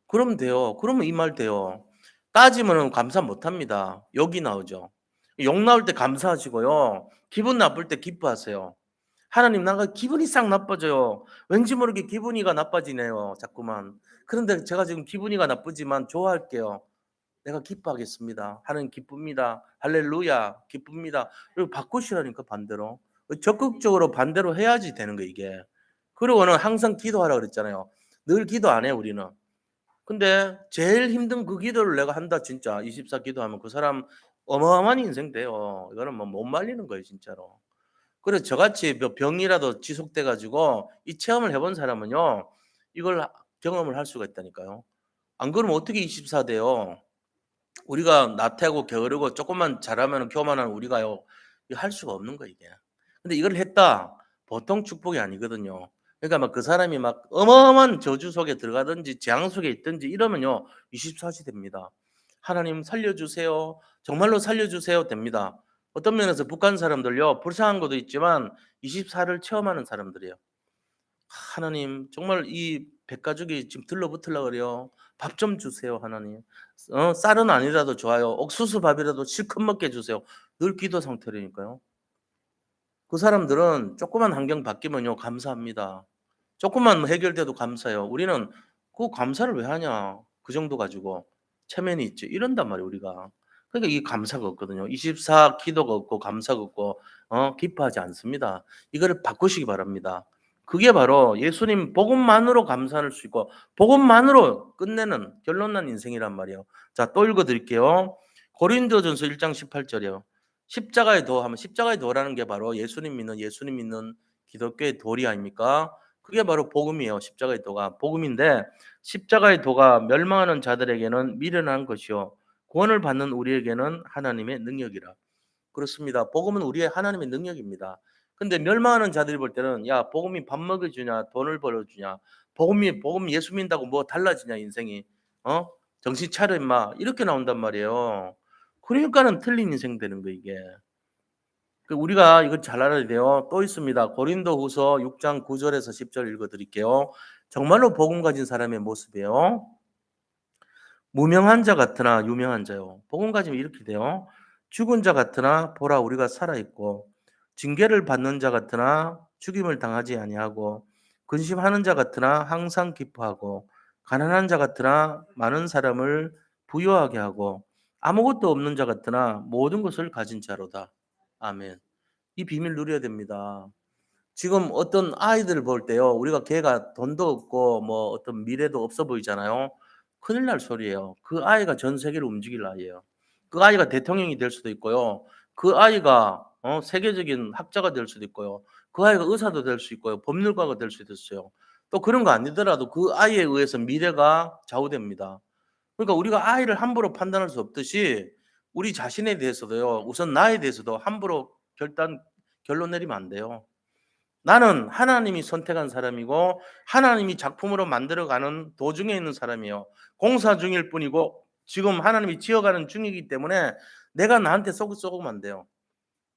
그러면 돼요. 그러면 이 말 돼요. 따지면은 감사 못 합니다. 욕이 나오죠. 욕 나올 때 감사하시고요. 기분 나쁠 때 기뻐하세요. 하나님 나가 기분이 싹 나빠져요. 왠지 모르게 기분이가 나빠지네요. 자꾸만. 그런데 제가 지금 기분이가 나쁘지만 좋아할게요. 내가 기뻐하겠습니다. 하나님 기쁩니다. 할렐루야 기쁩니다. 그리고 바꾸시라니까 반대로. 적극적으로 반대로 해야지 되는 거 이게. 그리고는 항상 기도하라 그랬잖아요. 늘 기도 안 해요 우리는. 근데 제일 힘든 그 기도를 내가 한다 진짜 24 기도하면 그 사람 어마어마한 인생 돼요. 이거는 뭐 못 말리는 거예요 진짜로. 그래서 저같이 뭐 병이라도 지속돼 가지고 이 체험을 해본 사람은요. 이걸 경험을 할 수가 있다니까요. 안 그러면 어떻게 24 돼요. 우리가 나태하고 게으르고 쪼끔만 잘하면은 교만한 우리가요. 이거 할 수가 없는 거예요 이게. 근데 이걸 했다. 보통 축복이 아니거든요. 그러니까 막 그 사람이 막 어마어마한 저주 속에 들어가든지 재앙 속에 있든지 이러면요. 24시 됩니다. "하나님 살려 주세요. 정말로 살려 주세요." 됩니다. 어떤 면에서 북한 사람들요. 불쌍한 것도 있지만 24를 체험하는 사람들이에요. 하나님 정말 이 백가죽이 지금 들러붙으려 그래요. 밥 좀 주세요 하나님. 쌀은 아니라도 좋아요. 옥수수 밥이라도 실컷 먹게 해 주세요. 늘 기도 상태라니까요. 그 사람들은 조그만 환경 바뀌면요 감사합니다. 조금만 뭐 해결돼도 감사해요. 우리는 "그 감사를 왜 하냐. 그 정도 가지고. 체면이 있지." 이런단 말이에요 우리가. 그러니까 이게 감사가 없거든요. 24 기도가 없고 감사가 없고 기뻐하지 않습니다. 이거를 바꾸시기 바랍니다. 그게 바로 예수님 복음만으로 감사할 수 있고 복음만으로 끝내는 결론 난 인생이란 말이에요. 자 또 읽어 드릴게요. 고린도전서 1장 18 절이요. 십자가의 도 하면 십자가의 도라는 게 바로 예수님 믿는 기독교의 도리 아닙니까? 그게 바로 복음이에요. 십자가의 도가. 복음인데 십자가의 도가 멸망하는 자들에게는 미련한 것이요 구원을 받는 우리에게는 하나님의 능력이라. 그렇습니다. 복음은 우리의 하나님의 능력입니다. 근데 멸망하는 자들이 볼 때는 야, 복음이 밥 먹여 주냐, 돈을 벌어 주냐. 복음 예수 믿는다고 뭐 달라지냐 인생이. 어? 정신 차려 임마. 이렇게 나온단 말이에요. 그러니까는 틀린 인생 되는 거 이게. 우리가 이걸 잘 알아야 돼요. 또 있습니다. 고린도후서 6장 9 절에서 10절 읽어 드릴게요. 정말로 복음 가진 사람의 모습이에요. 무명한 자 같으나 유명한 자요. 복음 가지면 이렇게 돼요. 죽은 자 같으나 보라 우리가 살아 있고 징계를 받는 자 같으나 죽임을 당하지 아니하고 근심하는 자 같으나 항상 기뻐하고 가난한 자 같으나 많은 사람을 부유하게 하고 아무것도 없는 자 같으나 모든 것을 가진 자로다. 아멘. 이 비밀 누려야 됩니다. 지금 어떤 아이들을 볼 때요. 우리가 걔가 돈도 없고 뭐 어떤 미래도 없어 보이잖아요. 큰일 날 소리예요. 그 아이가 전 세계를 움직일 아이예요. 그 아이가 대통령이 될 수도 있고요. 그 아이가 세계적인 학자가 될 수도 있고요. 그 아이가 의사도 될 수 있고요. 법률가가 될 수도 있어요. 또 그런 거 아니더라도 그 아이에 의해서 미래가 좌우됩니다. 그러니까 우리가 아이를 함부로 판단할 수 없듯이 우리 자신에 대해서도요. 우선 나에 대해서도 함부로 결론 내리면 안 돼요. 나는 하나님이 선택한 사람이고 하나님이 작품으로 만들어가는 도중에 있는 사람이에요. 공사 중일 뿐이고 지금 하나님이 지어가는 중이기 때문에 내가 나한테 쏘으면 안 돼요.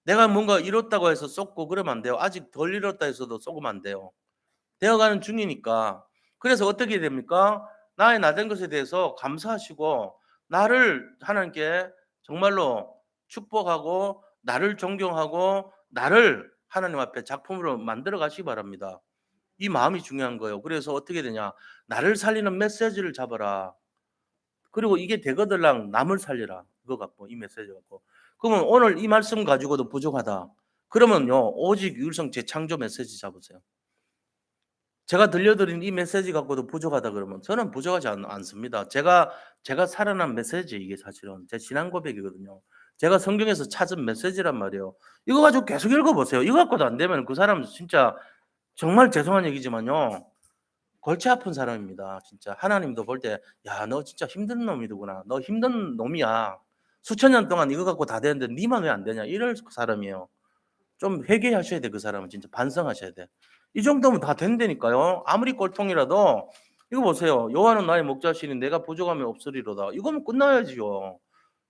내가 뭔가 이뤘다고 해서 쏟고 그러면 안 돼요. 아직 덜 이뤘다 해서도 쏘으면 안 돼요. 되어가는 중이니까. 그래서 어떻게 됩니까? 나의 나된 것에 대해서 감사하시고 나를 하나님께 정말로 축복하고 나를 존경하고 나를 하나님 앞에 작품으로 만들어 가시기 바랍니다. 이 마음이 중요한 거예요. 그래서 어떻게 되냐? 나를 살리는 메시지를 잡아라. 그리고 이게 되거들랑 남을 살리라. 그거 갖고 이 메시지 갖고. 그러면 오늘 이 말씀 가지고도 부족하다. 그러면요, 오직 유일성 재창조 메시지 잡으세요. 제가 들려드린 이 메시지 갖고도 부족하다 그러면 저는 부족하지 않습니다. 제가 살아난 메시지 이게 사실은 제 신앙 고백이거든요. 제가 성경에서 찾은 메시지란 말이에요. 이거 가지고 계속 읽어보세요. 이거 갖고도 안 되면 그 사람은 진짜 정말 죄송한 얘기지만요. 골치 아픈 사람입니다. 진짜 하나님도 볼 때 야, 너 진짜 힘든 놈이구나. 너 힘든 놈이야. 수천 년 동안 이거 갖고 다 되는데 니만 왜 안 되냐. 이럴 사람이에요. 좀 회개하셔야 돼. 그 사람은 진짜 반성하셔야 돼. 이 정도면 다 된다니까요. 아무리 꼴통이라도 이거 보세요. 여호와는 나의 목자시니 내가 부족함이 없으리로다. 이거면 끝나야지요.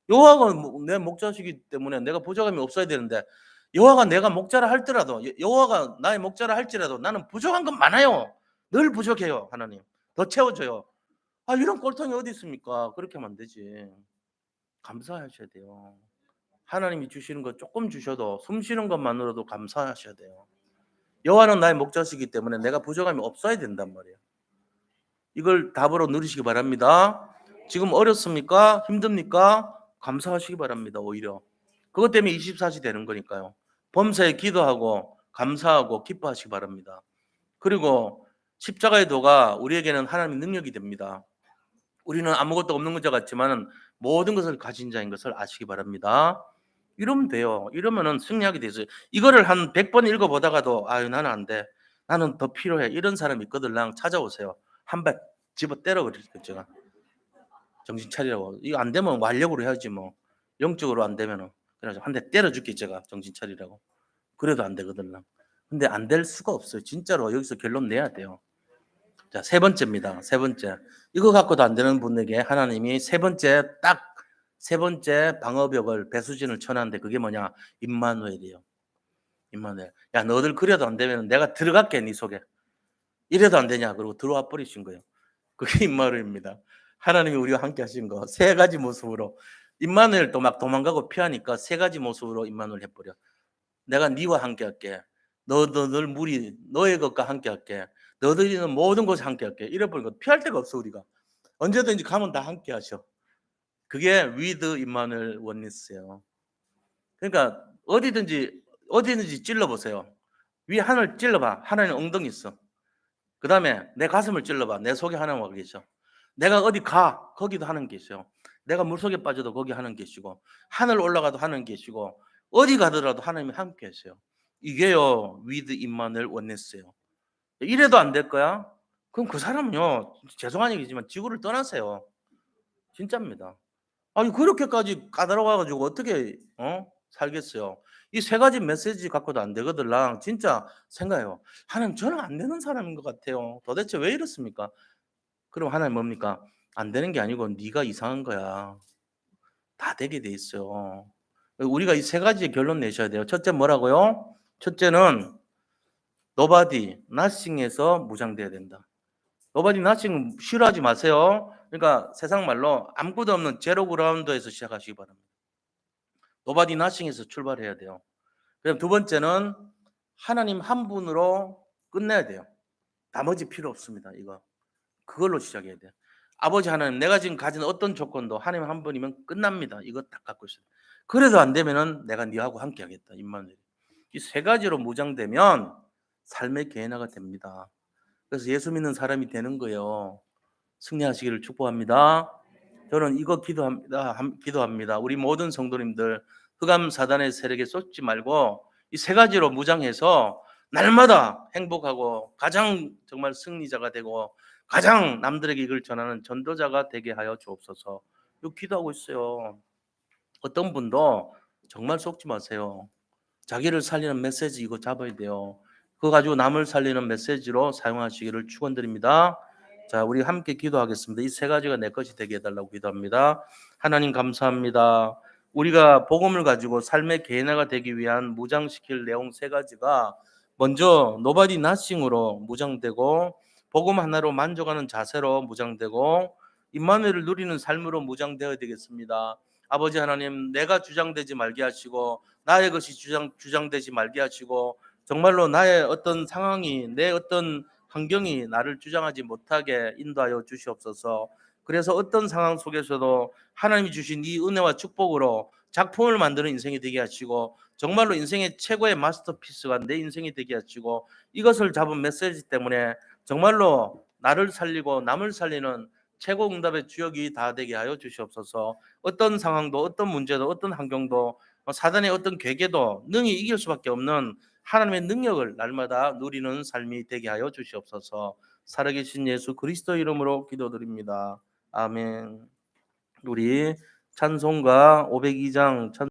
여호와가 내 목자시기 때문에 내가 부족함이 없어야 되는데 여호와가 내가 목자라 할지라도 여호와가 나의 목자라 할지라도 나는 부족한 건 많아요. 늘 부족해요. 하나님. 더 채워줘요. 아, 이런 꼴통이 어디 있습니까? 그렇게 하면 안 되지. 감사하셔야 돼요. 하나님이 주시는 거 조금 주셔도 숨 쉬는 것만으로도 감사하셔야 돼요. 여호와는 나의 목자시기 때문에 내가 부족함이 없어야 된단 말이에요. 이걸 답으로 누리시기 바랍니다. 지금 어렵습니까? 힘듭니까? 감사하시기 바랍니다. 오히려 그것 때문에 24시 되는 거니까요. 범사에 기도하고 감사하고 기뻐하시기 바랍니다. 그리고 십자가의 도가 우리에게는 하나님의 능력이 됩니다. 우리는 아무것도 없는 것 같지만 모든 것을 가진 자인 것을 아시기 바랍니다. 이러면 돼요. 이러면은 승리하게 되죠. 이거를 한 100번 읽어보다가도 아유 나는 안 돼. 나는 더 필요해. 이런 사람이 있거든. 찾아오세요. 한 발 집어 때려버릴게요. 제가. 정신 차리라고. 이거 안 되면 완력으로 해야지 뭐. 영적으로 안 되면은. 그래서 한 대 때려줄게 제가. 정신 차리라고. 그래도 안 되거든. 근데 안 될 수가 없어요. 진짜로 여기서 결론 내야 돼요. 자, 세 번째입니다. 세 번째. 이거 갖고도 안 되는 분에게 하나님이 세 번째 방어벽을 배수진을 쳐놨는데 그게 뭐냐? 임마누엘이에요. 임마누엘. 야, 너들 그래도 안 되면 내가 들어갈게 네 속에. 이래도 안 되냐? 그러고 들어와 버리신 거예요. 그게 임마누엘입니다. 하나님이 우리와 함께 하신 거 세 가지 모습으로 임마누엘 또 막 도망가고 피하니까 세 가지 모습으로 임마누엘 해버려. 내가 네와 함께 할게. 너도 늘 무리 너의 것과 함께 할게. 너들이 있는 모든 곳에 함께 할게. 이래버리니까 피할 데가 없어 우리가. 언제든지 가면 다 함께 하셔. 그게 위드 임마누엘 원리스예요. 그러니까 어디든지 찔러보세요. 위 하늘 찔러봐. 하나님 엉덩이 있어. 그 다음에 내 가슴을 찔러봐. 내 속에 하나님과 계셔. 내가 어디 가. 거기도 하나님 계셔요. 내가 물속에 빠져도 거기 하나님 계시고 하늘 올라가도 하나님 계시고 어디 가더라도 하나님이 함께 하세요. 이게요. 위드 임마누엘 원리스예요. 이래도 안 될 거야? 그럼 그 사람은요. 죄송한 얘기지만 지구를 떠나세요. 진짜입니다. 아니 그렇게까지 까다로워 가지고 어떻게 살겠어요. 이 세 가지 메시지 갖고도 안 되거들랑 진짜 생각해요. 하나님 저는 안 되는 사람인 것 같아요. 도대체 왜 이렇습니까? 그럼 하나님 뭡니까? 안 되는 게 아니고 네가 이상한 거야. 다 되게 돼 있어요. 우리가 이 세 가지의 결론 내셔야 돼요. 첫째 뭐라고요? 첫째는 nobody, nothing에서 무장돼야 된다. nobody, nothing 싫어하지 마세요. 그러니까 세상 말로 아무것도 없는 제로 그라운드에서 시작하시기 바랍니다. nobody, nothing에서 출발해야 돼요. 그럼 두 번째는 하나님 한 분으로 끝내야 돼요. 나머지 필요 없습니다. 이거 그걸로 시작해야 돼요. 아버지 하나님, 내가 지금 가진 어떤 조건도 하나님 한 분이면 끝납니다. 이거 딱 갖고 있어요. 그래도 안 되면은 내가 네하고 함께 하겠다. 임마누엘. 이 세 가지로 무장되면 삶의 개인화가 됩니다. 그래서 예수 믿는 사람이 되는 거예요. 승리하시기를 축복합니다. 저는 이거 기도합니다. 우리 모든 성도님들 흑암 사단의 세력에 쏟지 말고 이 세 가지로 무장해서 날마다 행복하고 가장 정말 승리자가 되고 가장 남들에게 이걸 전하는 전도자가 되게 하여 주옵소서. 이거 기도하고 있어요. 어떤 분도 정말 속지 마세요. 자기를 살리는 메시지 이거 잡아야 돼요. 그거 가지고 남을 살리는 메시지로 사용하시기를 축원드립니다. 자, 우리 함께 기도하겠습니다. 이 세 가지가 내 것이 되게 해달라고 기도합니다. 하나님 감사합니다. 우리가 복음을 가지고 삶의 개인화가 되기 위한 무장시킬 내용 세 가지가 먼저 nobody nothing으로 무장되고 복음 하나로 만족하는 자세로 무장되고 임마누엘을 누리는 삶으로 무장되어야 되겠습니다. 아버지 하나님, 내가 주장되지 말게 하시고 나의 것이 주장되지 말게 하시고 정말로 나의 어떤 상황이 내 어떤 환경이 나를 주장하지 못하게 인도하여 주시옵소서. 그래서 어떤 상황 속에서도 하나님이 주신 이 은혜와 축복으로 작품을 만드는 인생이 되게 하시고 정말로 인생의 최고의 마스터피스가 내 인생이 되게 하시고 이것을 잡은 메시지 때문에 정말로 나를 살리고 남을 살리는 최고 응답의 주역이 다 되게 하여 주시옵소서. 어떤 상황도 어떤 문제도 어떤 환경도 사단의 어떤 괴계도 능히 이길 수밖에 없는 하나님의 능력을 날마다 누리는 삶이 되게 하여 주시옵소서. 살아계신 예수 그리스도 이름으로 기도드립니다. 아멘. 우리 찬송가 502장